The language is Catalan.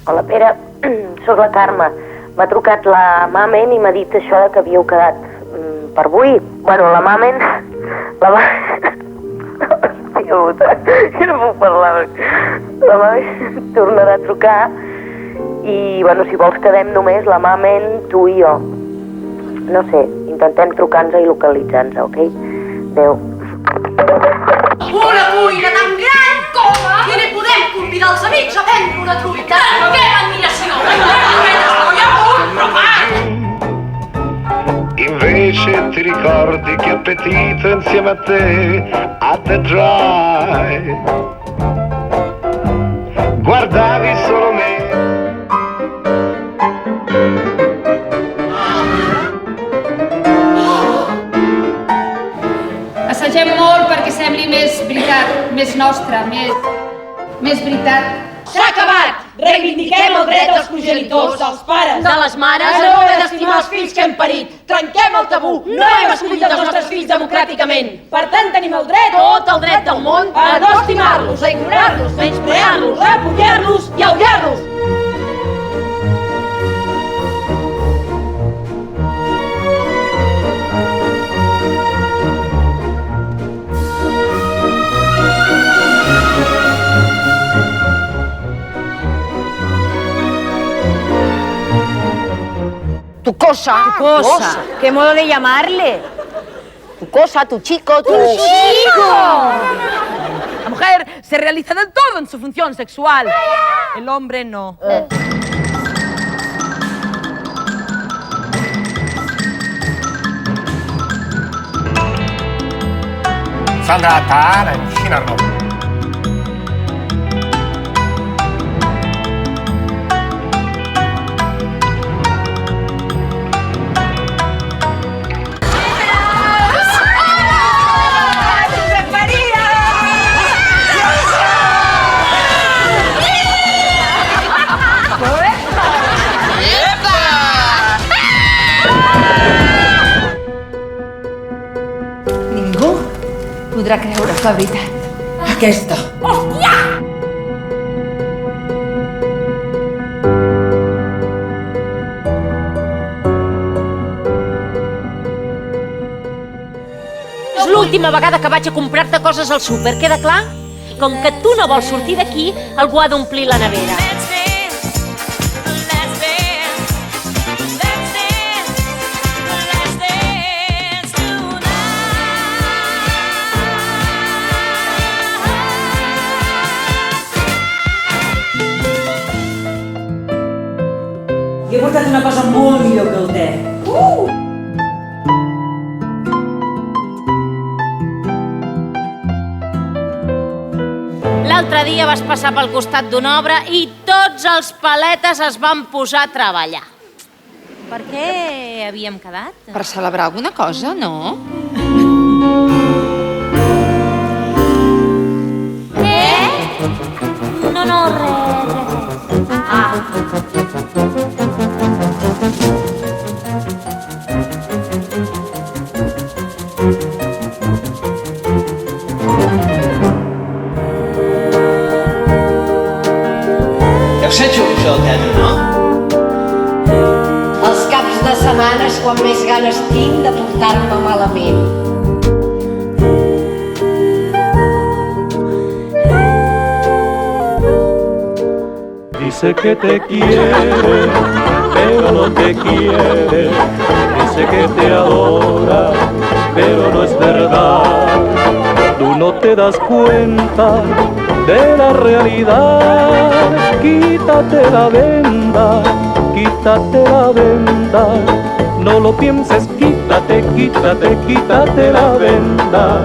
Hola, Pere, sóc la Carme. M'ha trucat la Mamen i m'ha dit això que havíeu quedat per avui. Bueno, la Mamen... Hòstia puta, que no puc parlar. La Mamen tornarà a trucar i, bueno, si vols quedem només la Mamen, tu i jo. No sé, intentem trucar-nos i localitzar-nos, ok? Adéu. Una cuina tan gran com que li podem convidar els amics a prendre una truita. Que admiració! Invece ti ricordi che appetito insieme a te dry. Guardavi solo me. Assagem molt perquè sembli més veritat, més nostra, més veritat. S'ha acabat! Reivindiquem el dret dels progenitors, dels pares, de les mares, a no haver d'estimar els fills que hem parit. Trenquem el tabú. No hem escollit els nostres fills democràticament. Per tant, tenim el dret, tot el dret del món, a no estimar-los, a ignorar-los, menysprear-los, a apunyar-los i a odiar-los. Tu cosa. ¿Qué modo de llamarle? Tu cosa, tu chico, tu chico. La mujer se realiza del todo en su función sexual. El hombre no. Sandra Tana, Shinano. Podrà creure la veritat. Aquesta. Hòstia! És l'última vegada que vaig a comprar-te coses al súper, queda clar? Com que tu no vols sortir d'aquí, algú ha d'omplir la nevera. He portat una cosa molt millor que el te. L'altre dia vas passar pel costat d'una obra i tots els paletes es van posar a treballar. Per què havíem quedat? Per celebrar alguna cosa, no? Què? No, res. Deu ser xulo, això, el teatre, no? Els caps de setmana és quan més ganes tinc de portar-me malament. Dice que te quiere, pero no te quiere. Dice que te adora, pero no es verdad. Tú no te das cuenta de la realidad. Quítate la venda, quítate la venda. No lo pienses, quítate, quítate, quítate la venda.